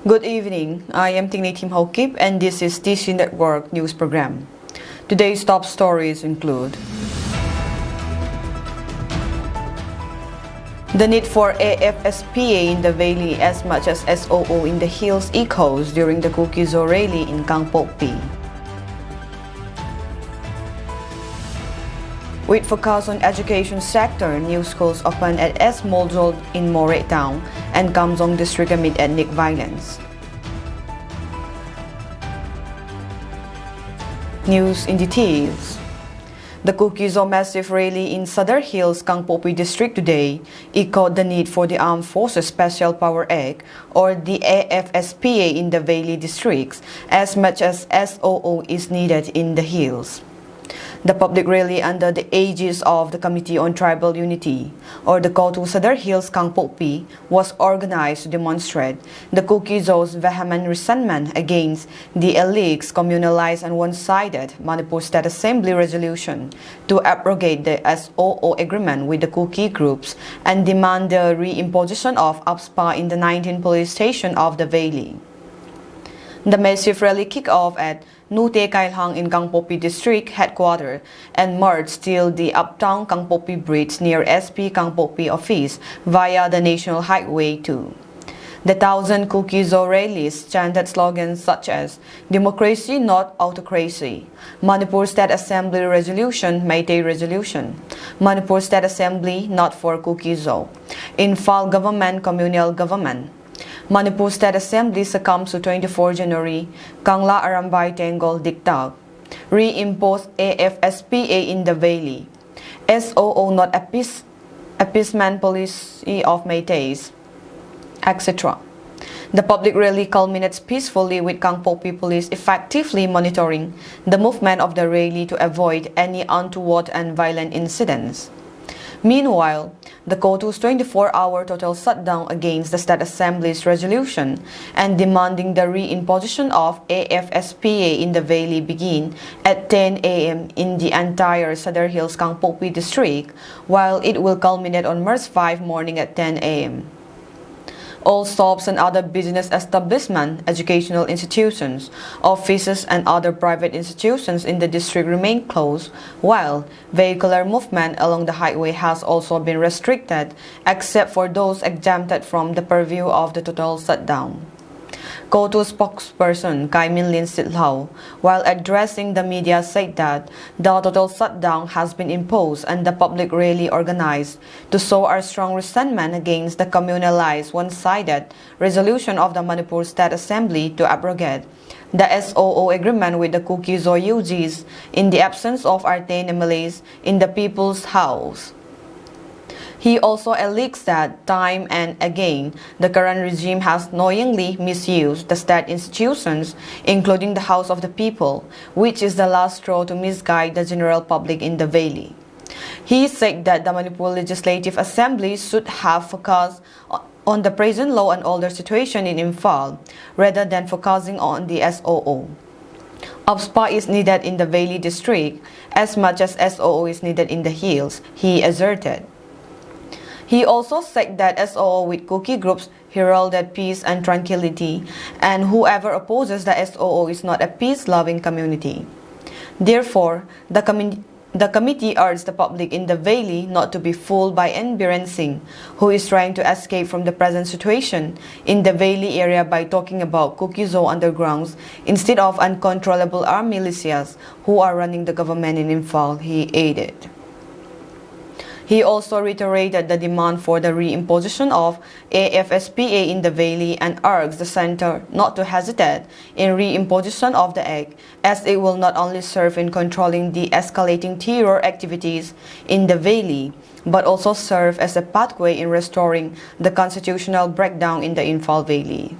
Good evening, I am Tingni Tim Hokip and this is TC Network News Program. Today's top stories include the need for AFSPA in the Valley as much as SOO in the Hills echoes during the Kizo rally in Kangpokpi. With focus on education sector, new schools opened at S. Moldol in Moray town and Kamsong district amid ethnic violence. News in details. The Kizo massive rally in Southern Hills, Kangpokpi district today echoed the need for the Armed Forces Special Power Act or the AFSPA in the Valley districts as much as SOO is needed in the hills. The public rally under the aegis of the Committee on Tribal Unity, or the KSO Southern Hills Kangpokpi, was organized to demonstrate the Kizo's vehement resentment against the illegal, communalized and one-sided Manipur State Assembly resolution to abrogate the SOO agreement with the Kuki groups and demand the reimposition of AFSPA in the 19 police station of the Valley. The massive rally kicked off at Nute Kailhang in Kangpokpi district headquarters and marched till the uptown Kangpokpi bridge near SP Kangpokpi office via the National Highway 2. The 1,000 Kizo rallies chanted slogans such as "Democracy, not autocracy," Manipur State Assembly Resolution, Meitei Resolution, Manipur State Assembly, not for Kizo, Infal Government, Communal Government, Manipur State Assembly succumbs to 24 January, Kangla Arambay Tengol Diktat, reimpose AFSPA in the Valley, SOO not appeasement policy of Meiteis, etc. The public rally culminates peacefully with Kangpokpi police effectively monitoring the movement of the rally to avoid any untoward and violent incidents. Meanwhile, the KSO's 24-hour total shutdown against the State Assembly's resolution and demanding the reimposition of AFSPA in the Valley begin at 10 a.m. in the entire Southern Hills Kangpokpi district, while it will culminate on March 5 morning at 10 a.m. All shops and other business establishments, educational institutions, offices and other private institutions in the district remain closed, while vehicular movement along the highway has also been restricted except for those exempted from the purview of the total shutdown. KSO spokesperson Kai Min Lin Sitlao, while addressing the media, said that the total shutdown has been imposed and the public rally organized to show our strong resentment against the communalized, one-sided resolution of the Manipur State Assembly to abrogate the SOO agreement with the Kizo UGs in the absence of our 10 MLAs in the People's House. He also alleged that time and again, the current regime has knowingly misused the state institutions, including the House of the People, which is the last straw to misguide the general public in the Valley. He said that the Manipur Legislative Assembly should have focused on the present law and order situation in Imphal, rather than focusing on the SOO. AFSPA is needed in the Valley district as much as SOO is needed in the hills, he asserted. He also said that SOO with Kuki groups heralded peace and tranquility, and whoever opposes the SOO is not a peace-loving community. Therefore, the committee urged the public in the Valley not to be fooled by Biren Singh, who is trying to escape from the present situation in the Valley area by talking about Kizo undergrounds instead of uncontrollable armed militias who are running the government in Imphal, he added. He also reiterated the demand for the reimposition of AFSPA in the Valley and urged the center not to hesitate in reimposition of the act, as it will not only serve in controlling the escalating terror activities in the Valley, but also serve as a pathway in restoring the constitutional breakdown in the Imphal Valley.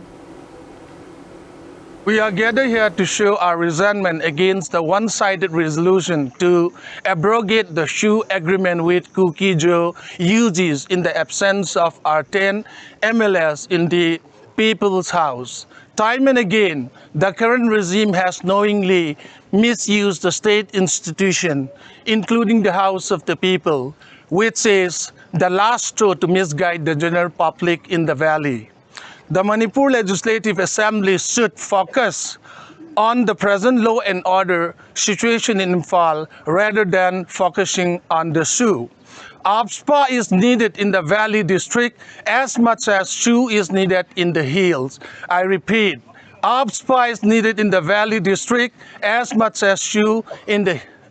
We are gathered here to show our resentment against the one-sided resolution to abrogate the SHU agreement with Kizo UGs in the absence of our 10 MLS in the People's House. Time and again, the current regime has knowingly misused the state institution, including the House of the People, which is the last straw to misguide the general public in the Valley. The Manipur Legislative Assembly should focus on the present law and order situation in Imphal rather than focusing on the SHU. APSPA is needed in the Valley District as much as SHU is needed in the hills. I repeat, APSPA is needed in the Valley District as much as SHU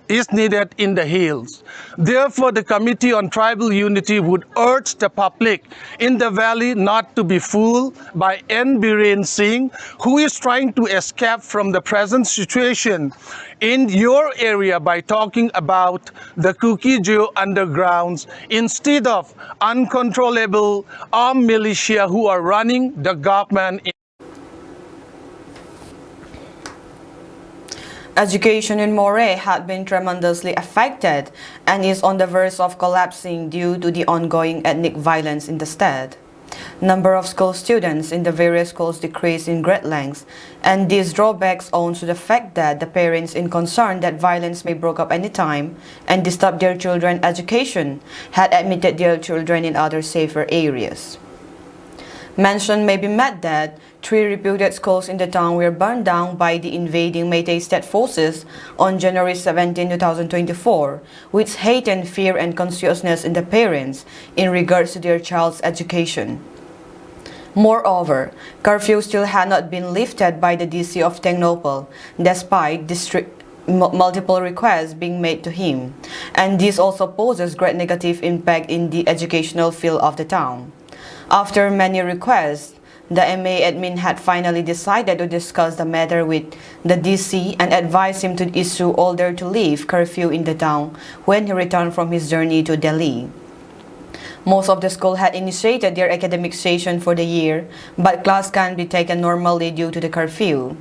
is needed in the hills. Therefore, the Committee on Tribal Unity would urge the public in the valley not to be fooled by N. Biren Singh, who is trying to escape from the present situation in your area by talking about the Kukijio undergrounds instead of uncontrollable armed militia who are running the government. Education in Moray had been tremendously affected and is on the verge of collapsing due to the ongoing ethnic violence in the state. Number of school students in the various schools decreased in great lengths, and these drawbacks owing to the fact that the parents in concern that violence may break up any time and disturb their children's education had admitted their children in other safer areas. Mention may be made that 3 reputed schools in the town were burned down by the invading Meitei state forces on January 17, 2024, which heightened fear and consciousness in the parents in regards to their child's education. Moreover, curfew still had not been lifted by the DC of Tecnopal, despite multiple requests being made to him, and this also poses great negative impact in the educational field of the town. After many requests, the MA admin had finally decided to discuss the matter with the DC and advised him to issue order to leave curfew in the town when he returned from his journey to Delhi. Most of the school had initiated their academic session for the year, but class can't be taken normally due to the curfew.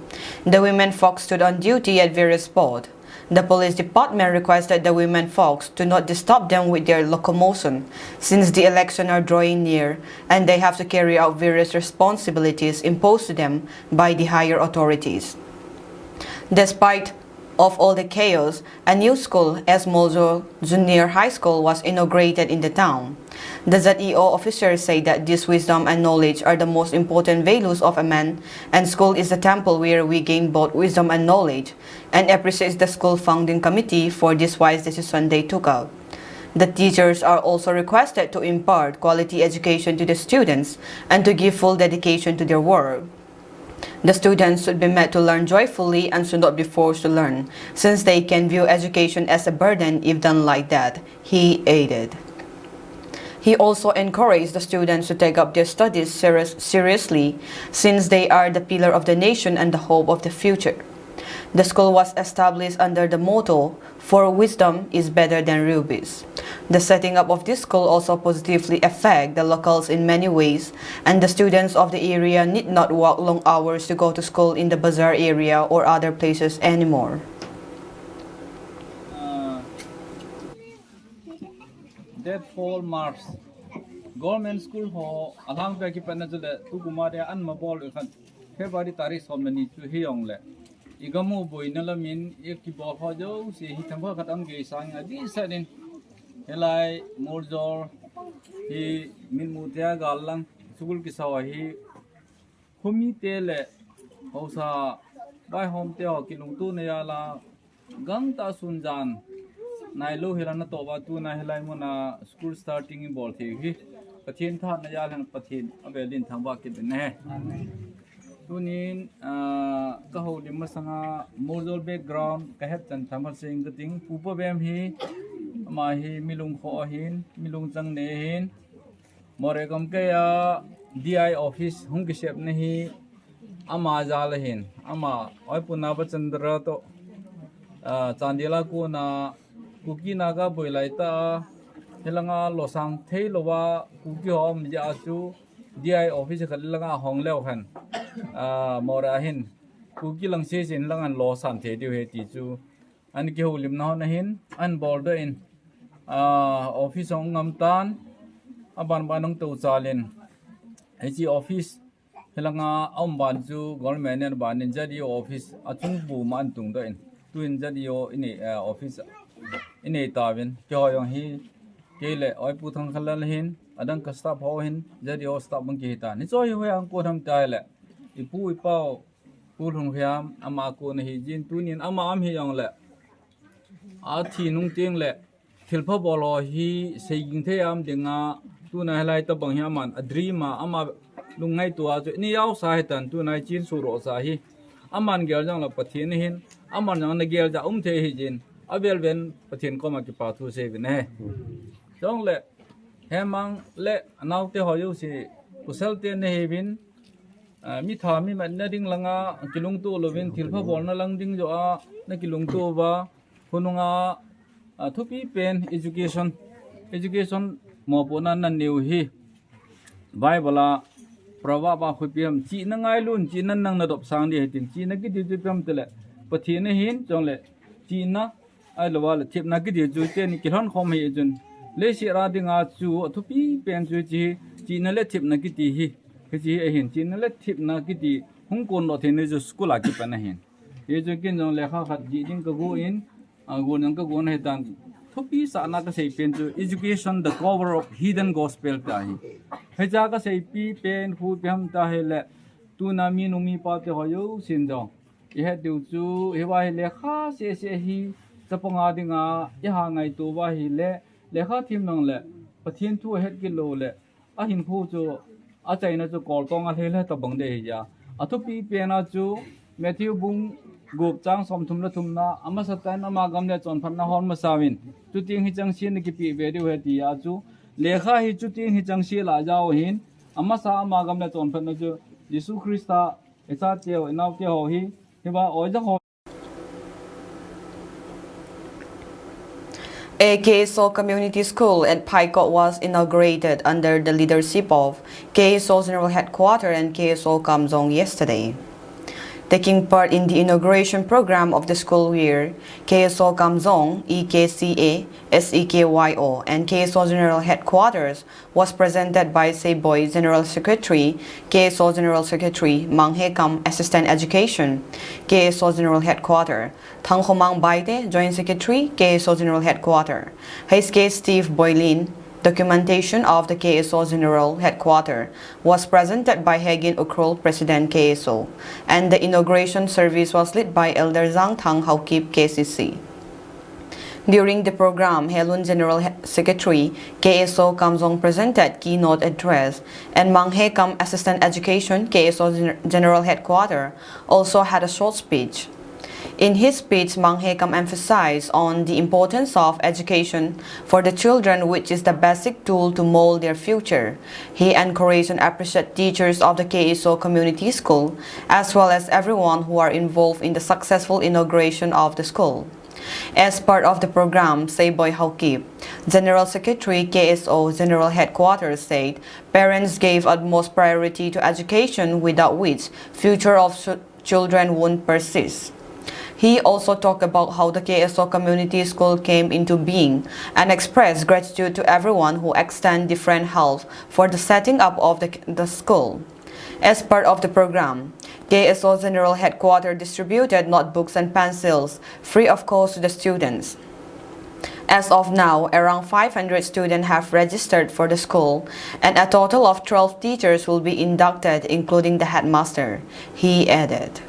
The women folks stood on duty at various spots. The police department requested the women folks to not disturb them with their locomotion, since the election are drawing near and they have to carry out various responsibilities imposed to them by the higher authorities. Despite of all the chaos, a new school, Esmozo Junior High School, was inaugurated in the town. The ZEO officers say that this wisdom and knowledge are the most important values of a man, and school is the temple where we gain both wisdom and knowledge, and appreciates the school founding committee for this wise decision they took out. The teachers are also requested to impart quality education to the students and to give full dedication to their work. The students should be made to learn joyfully and should not be forced to learn, since they can view education as a burden if done like that, he added. He also encouraged the students to take up their studies seriously, since they are the pillar of the nation and the hope of the future. The school was established under the motto, "For wisdom is better than rubies." The setting up of this school also positively affects the locals in many ways, and the students of the area need not walk long hours to go to school in the bazaar area or other places anymore. That fall March, government school ho alang pe ki panajule tu kumare an mabol ikhan February tarikh somani chu hiyong le igamu boinalamin ek ki bol ho jo si hitamba khatam ge sang adi sanin helai morzor hi min mutia galang school ki sawahi khumi tele hosa bai hom te ho ki lungtu ne yala gang ta sunjan Nailo Hilana Toba tu Nahilai Mona school starting in Bolti. Patin Tha Nayalan Patin, Abelin Tambaki Bene. Tunin Kaho Limasanga, Mozol background, Kahet and Tamal saying the thing, Pupa Bem he, Mahi Milung Hohin, Milung Zang Nehin, Moregam Kaya, DI office, Hunkishep Nehi, Ama Zalahin, Ama, Oipunaba Chandrato, Chandila Kuna. Kuki naga boilaita helanga losang thei lowa kuki hom ja chu DI office khalanga hongleu khan morahin kuki langse sin langan losan the diu he ti chu an ki holim na na hin an border in office ong ngam tan aban banong to chalin heci office helanga ban chu government and ban in jadi office achung bu man tung do in tuin jadi in office in a tavin, Joyong he, Kele oi pu thang khalal hin adang ka stop ho hin jadi o stop bang ki ta ni choi ho yang ko tham tai le ipu ipao pu thong hiam ama ko na hi jin tunin ama am hi yang le a thi nung ting le thilpha bolo hi seiging the am dinga tu na halai ta bang hiaman adri ma ama lungai tu a ni yaw sa hi tan tu nai chin su ro sa hi aman gel jang la pathin hin aman jang na gel ja the hi jin abel ben pathin ko ma ki pa thu se ne dong le hemang le anau te ho yu si kusel te ne hi bin mi tha mi man na ding langa kilung tu lovin thilpha bol na lang ding jo a na kilung tu ba hununga thupi pen education mo pona na new hi bible prawa ba khupiam chi na ngai lun chi nan nang na dop sang di tin chi na ki di pam tele pathi na hin chong le chi na ai lawal thip na ki di ju te ni kilhon khom hi jun le si ra dinga chu thupi pen chu chi na le thip na ki ti hi chi a hin chi na le thip na ki ti hung kon no the ne ju school a ki pa na hin ye ju kin jong le kha khat ji ding ka go in go nang ka go na dan thupi sa na ka sei pen chu education the cover of hidden gospel ta hi heja ka sei pi pen khu pyam ta he le tu na mi nu mi pa te ho yo sin jong i he du chu he wa he le kha se hi chaponga dinga ya ha ngai tu wa hi le kha thim nang le pathin thu het ki lo le a hin khu chu a chai na chu kol tong a le ta bang de hi ya a thu pi pe na chu Matthew bung gup chang som thum la thum na ama satan ama gam le chon phan na hon ma sawin tu ting hi chang sin ki pi ve de he ti ya chu lekha hi chu ting hi chang si la jaw hin ama sa ama gam le chon phan na chu Yesu Christa esa teo nau te ho hi ba oi ja ho A KSO Community School at Paikot was inaugurated under the leadership of KSO General Headquarters and KSO Kamzong yesterday. Taking part in the inauguration program of the school year, KSO Kamzong, EKCA, SEKYO, and KSO General Headquarters was presented by Seboy General Secretary, KSO General Secretary Mang Hekam Assistant Education, KSO General Headquarters, Thangkhomang Baite, Joint Secretary, KSO General Headquarters, Heiske Steve Boylin. Documentation of the KSO General Headquarters was presented by Hegin Ukrul, President KSO, and the inauguration service was led by Elder Zhang Tang Haukip KCC. During the program, Helun General Secretary KSO Kamzong presented keynote address, and Mang Hekam Assistant Education KSO General Headquarters also had a short speech. In his speech, Mang Hekam emphasized on the importance of education for the children, which is the basic tool to mold their future. He encouraged and appreciated teachers of the KSO Community School, as well as everyone who are involved in the successful inauguration of the school. As part of the program, Seboy Haukip, General Secretary KSO General Headquarters said, parents gave utmost priority to education, without which future of children won't persist. He also talked about how the KSO Community School came into being and expressed gratitude to everyone who extended different help for the setting up of the school. As part of the program, KSO General Headquarters distributed notebooks and pencils free of cost to the students. As of now, around 500 students have registered for the school, and a total of 12 teachers will be inducted, including the headmaster, he added.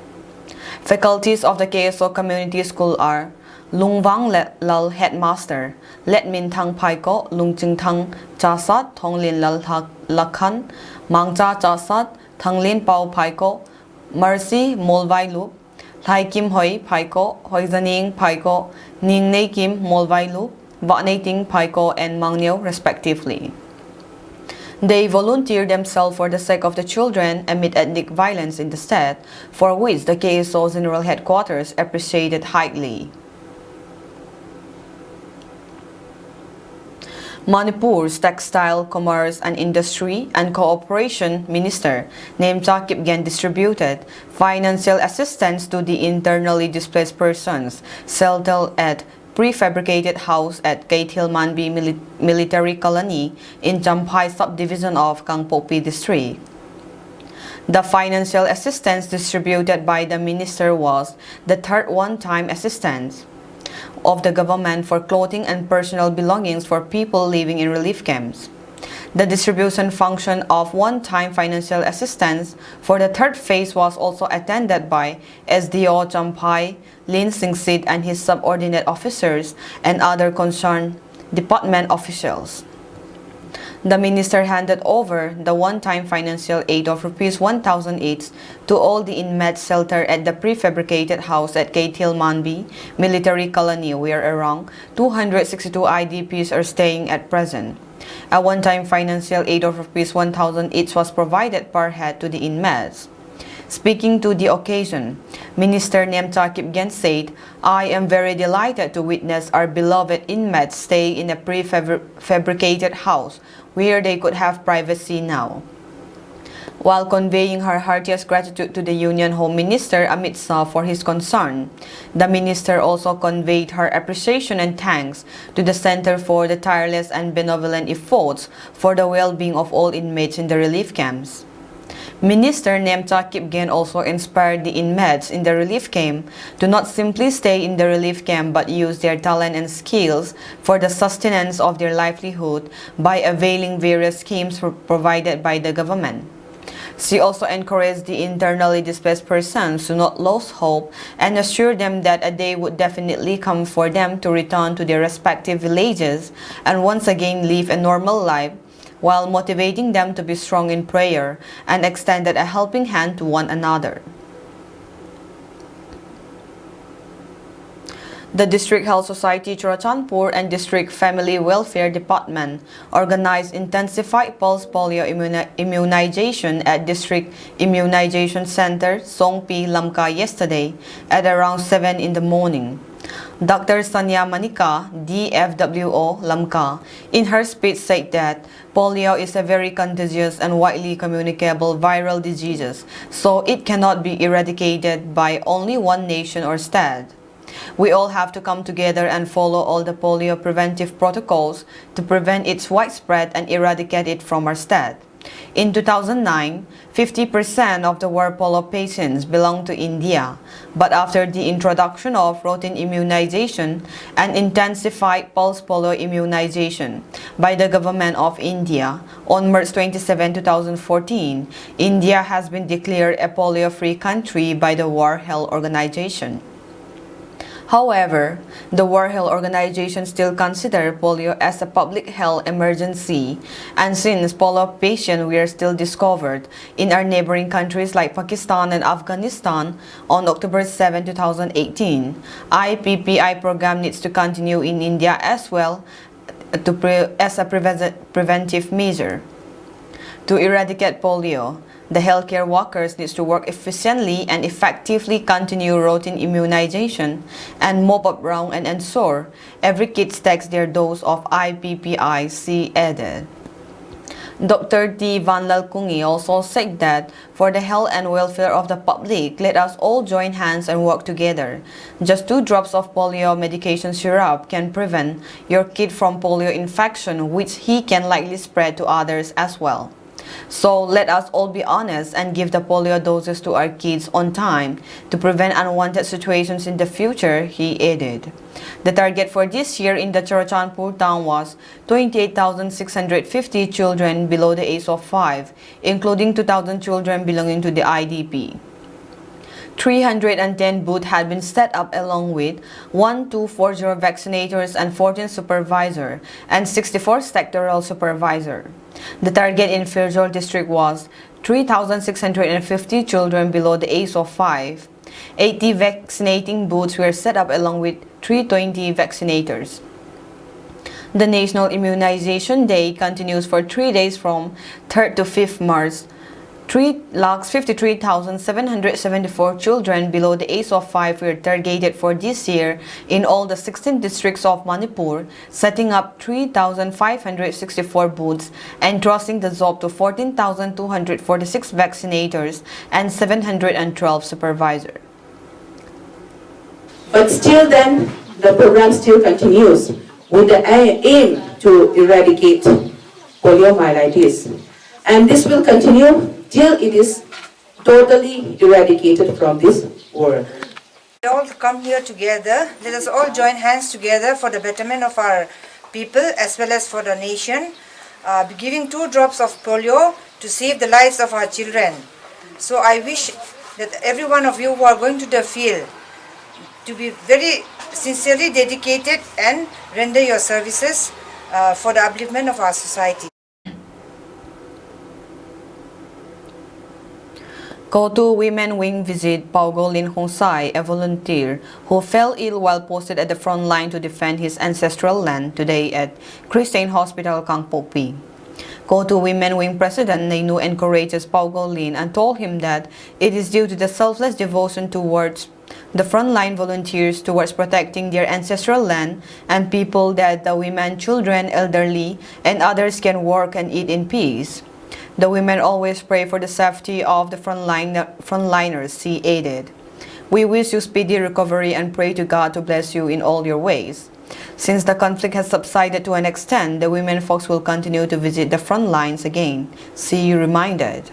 Faculties of the KSO Community School are Lungwang Lal Headmaster, Let Min Thang Paiko, Lungching Thang Chasat, Thonglin Lal Lakhan, Mangcha Chasat, Thanglin Pau Paiko, Mercy Molvai Lup, Lai Kim Hoi Paiko, Hoizaning Paiko, Ning Nei Kim Molvai Lup, Vatnei Ting Paiko, and Mangneo respectively. They volunteered themselves for the sake of the children amid ethnic violence in the state, for which the KSO General Headquarters appreciated highly. Manipur's Textile, Commerce and Industry and Cooperation Minister, Nemcha Kipgen, distributed financial assistance to the internally displaced persons settled at prefabricated house at Kaithilmanbi Military Colony in Champhai subdivision of Kangpopi district. The financial assistance distributed by the minister was the third one-time assistance. of the government for clothing and personal belongings for people living in relief camps. The distribution function of one-time financial assistance for the third phase was also attended by SDO Champai, Lin Singsit and his subordinate officers and other concerned department officials. The minister handed over the one-time financial aid of Rs 1,000 each to all the inmates sheltered at the prefabricated house at Kaitil Manbi military colony, where around 262 IDPs are staying at present. A one-time financial aid of Rs 1,000 each was provided per head to the inmates. Speaking to the occasion, Minister Nemcha Kipgen said, "I am very delighted to witness our beloved inmates stay in a prefabricated house where they could have privacy now." While conveying her heartiest gratitude to the Union Home Minister Amit Shah for his concern, the minister also conveyed her appreciation and thanks to the Center for the tireless and benevolent efforts for the well-being of all inmates in the relief camps. Minister Nemcha Kipgen also inspired the inmates in the relief camp to not simply stay in the relief camp but use their talent and skills for the sustenance of their livelihood by availing various schemes provided by the government. She also encouraged the internally displaced persons to not lose hope and assured them that a day would definitely come for them to return to their respective villages and once again live a normal life, while motivating them to be strong in prayer and extended a helping hand to one another. The District Health Society Churachandpur and District Family Welfare Department organized intensified pulse polio immunization at District Immunization Center, Songpi, Lamka yesterday at around 7 in the morning. Dr. Sanya Manika, DFWO, Lamka, in her speech said that polio is a very contagious and widely communicable viral disease, so it cannot be eradicated by only one nation or state. We all have to come together and follow all the polio preventive protocols to prevent its widespread and eradicate it from our state. In 2009, 50% of the war polio patients belonged to India, but after the introduction of routine immunization and intensified pulse polio immunization by the government of India on March 27, 2014, India has been declared a polio-free country by the World Health Organization. However, the World Health Organization still considers polio as a public health emergency, and since polio patients were still discovered in our neighboring countries like Pakistan and Afghanistan on October 7, 2018, IPPI program needs to continue in India as well as a preventive measure. To eradicate polio, the healthcare workers need to work efficiently and effectively, continue routine immunization, and mop up around and ensure every kid takes their dose of IPPI, she added. Dr. T. Van Lalkungi also said that for the health and welfare of the public, let us all join hands and work together. Just 2 drops of polio medication syrup can prevent your kid from polio infection, which he can likely spread to others as well. So let us all be honest and give the polio doses to our kids on time to prevent unwanted situations in the future, he added. The target for this year in the Churachandpur town was 28,650 children below the age of 5, including 2,000 children belonging to the IDP. 310 booths had been set up along with 1240 vaccinators and 14 supervisors and 64 sectoral supervisors. The target in Firjol district was 3,650 children below the age of 5. 80 vaccinating booths were set up along with 320 vaccinators. The National Immunization Day continues for 3 days from 3rd to 5th March. 3,53,774 children below the age of 5 were targeted for this year in all the 16 districts of Manipur, setting up 3,564 booths and trusting the job to 14,246 vaccinators and 712 supervisors. But still then, the program still continues with the aim to eradicate poliomyelitis. And this will continue till it is totally eradicated from this world. all come here together. Let us all join hands together for the betterment of our people as well as for the nation, giving 2 drops of polio to save the lives of our children. So I wish that every one of you who are going to the field to be very sincerely dedicated and render your services for the upliftment of our society. KSO Women Wing visit Paugo Lin Hongsai, a volunteer who fell ill while posted at the front line to defend his ancestral land today at Christian Hospital, Kangpopi. KSO Women Wing President Nainu encourages Paugo Lin and told him that it is due to the selfless devotion towards the frontline volunteers towards protecting their ancestral land and people that the women, children, elderly, and others can work and eat in peace. The women always pray for the safety of the frontliners, she added. We wish you speedy recovery and pray to God to bless you in all your ways. Since the conflict has subsided to an extent, the women folks will continue to visit the front lines again, she reminded.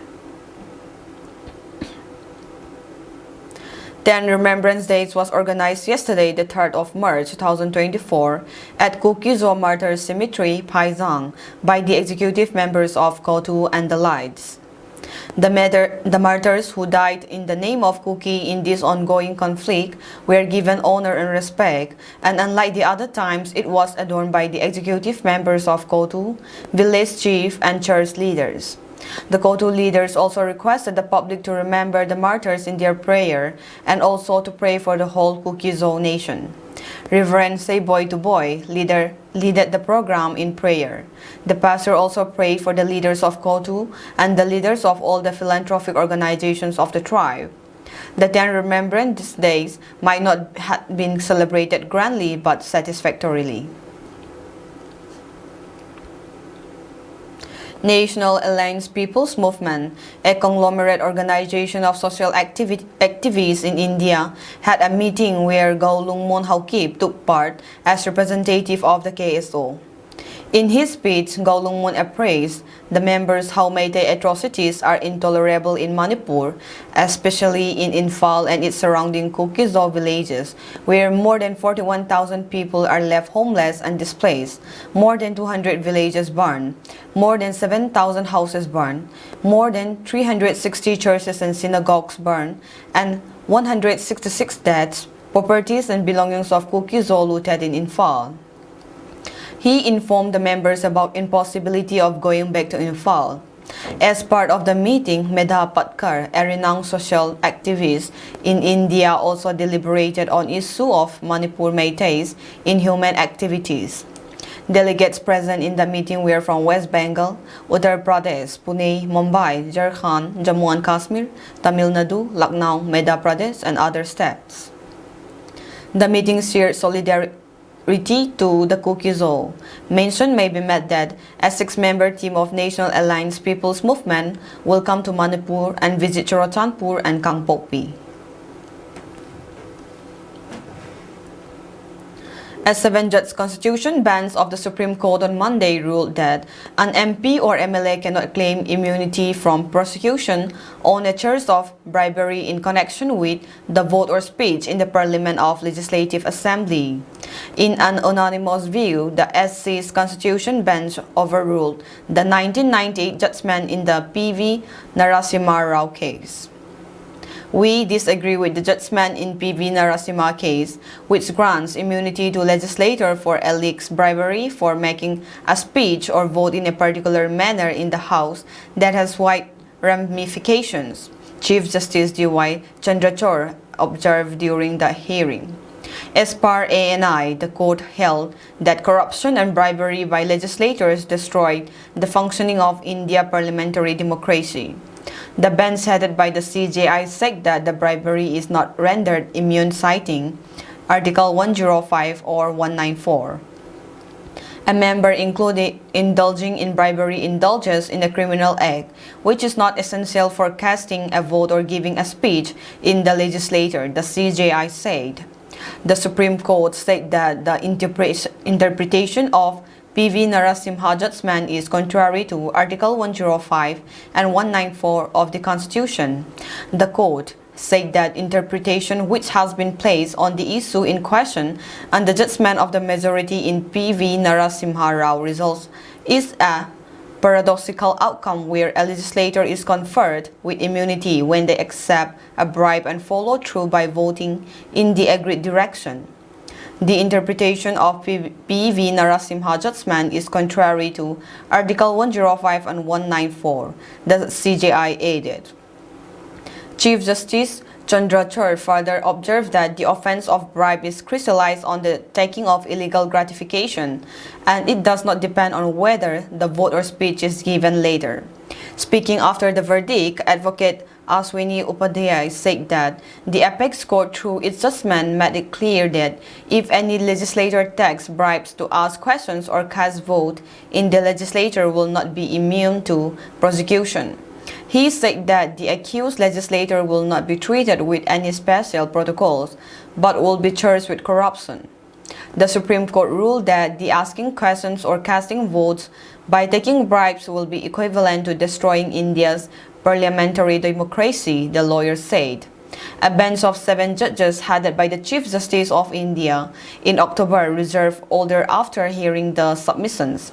10 Remembrance Days was organized yesterday, the 3rd of March 2024, at Kizo Martyrs Cemetery, Paizang, by the executive members of KSO and the Lides. The martyrs who died in the name of Kuki in this ongoing conflict were given honor and respect, and unlike the other times, it was adorned by the executive members of KSO, village chief, and church leaders. The KSO leaders also requested the public to remember the martyrs in their prayer and also to pray for the whole Kizo nation. Reverend Say Boy to Boy leaded the program in prayer. The pastor also prayed for the leaders of KSO and the leaders of all the philanthropic organizations of the tribe. The 10 Remembrance Days might not have been celebrated grandly but satisfactorily. National Alliance People's Movement, a conglomerate organization of social activists in India, had a meeting where Go Lungmon Haukip took part as representative of the KSO. In his speech, Go Lungmon appraised the members how Meitei atrocities are intolerable in Manipur, especially in Imphal and its surrounding Kizo villages, where more than 41,000 people are left homeless and displaced, more than 200 villages burned, more than 7,000 houses burned, more than 360 churches and synagogues burned, and 166 deaths, properties and belongings of Kizo looted in Imphal. He informed the members about impossibility of going back to Imphal. As part of the meeting, Medha Patkar, a renowned social activist in India, also deliberated on issue of Manipur Meitei's inhuman activities. Delegates present in the meeting were from West Bengal, Uttar Pradesh, Pune, Mumbai, Jharkhand, Jammu and Kashmir, Tamil Nadu, Lucknow, Madhya Pradesh, and other states. The meeting shared solidarity to the Kizo. Mention may be made that a 6-member team of National Alliance People's Movement will come to Manipur and visit Churachandpur and Kangpopi. A 7-judge constitution bench of the Supreme Court on Monday ruled that an MP or MLA cannot claim immunity from prosecution on a charge of bribery in connection with the vote or speech in the Parliament of Legislative Assembly. In an unanimous view, the SC's constitution bench overruled the 1998 judgment in the P.V. Narasimha Rao case. We disagree with the judgment in P.V. Narasimha case, which grants immunity to legislator for alleged bribery for making a speech or vote in a particular manner in the House that has wide ramifications, Chief Justice D.Y. Chandrachur observed during the hearing. As per ANI, the court held that corruption and bribery by legislators destroyed the functioning of India parliamentary democracy. The bench headed by the CJI said that the bribery is not rendered immune, citing Article 105 or 194. A member included indulging in bribery indulges in the criminal act, which is not essential for casting a vote or giving a speech in the legislature, the CJI said. The Supreme Court said that the interpretation of P.V. Narasimha judgment is contrary to Article 105 and 194 of the Constitution. The court said that interpretation which has been placed on the issue in question and the judgment of the majority in P.V. Narasimha Rao results is a paradoxical outcome where a legislator is conferred with immunity when they accept a bribe and follow through by voting in the agreed direction. The interpretation of P.V. Narasimha judgment is contrary to Article 105 and 194, the CJI added. Chief Justice Chandrachur further observed that the offense of bribe is crystallized on the taking of illegal gratification, and it does not depend on whether the vote or speech is given later. Speaking after the verdict, Advocate Aswini Upadhyay said that the apex court through its judgment made it clear that if any legislator takes bribes to ask questions or cast vote in the legislature will not be immune to prosecution. He said that the accused legislator will not be treated with any special protocols, but will be charged with corruption. The Supreme Court ruled that the asking questions or casting votes by taking bribes will be equivalent to destroying India's parliamentary democracy, the lawyer said. A bench of 7 judges headed by the Chief Justice of India in October reserved order after hearing the submissions.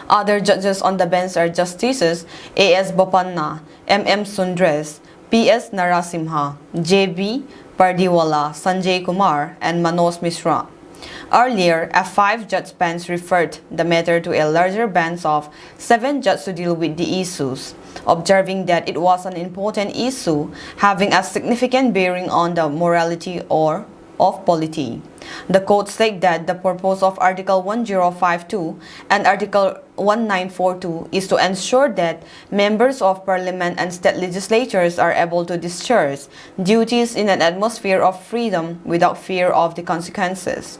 Other judges on the bench are Justices A.S. Bopanna, M.M. Sundres, P.S. Narasimha, J.B. Pardiwala, Sanjay Kumar, and Manoj Mishra. Earlier, a 5-judge bench referred the matter to a larger bench of 7 judges to deal with the issues, observing that it was an important issue having a significant bearing on the morality or of polity. The court said that the purpose of Article 1052 and Article 1942 is to ensure that members of parliament and state legislatures are able to discharge duties in an atmosphere of freedom without fear of the consequences.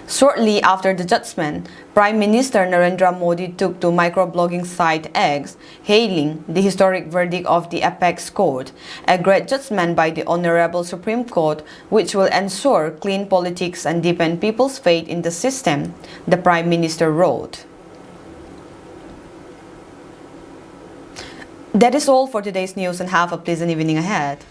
Shortly after the judgment, Prime Minister Narendra Modi took to microblogging site X, hailing the historic verdict of the apex court, a great judgment by the Honorable Supreme Court which will ensure clean politics and deepen people's faith in the system, the Prime Minister wrote. That is all for today's news, and have a pleasant evening ahead.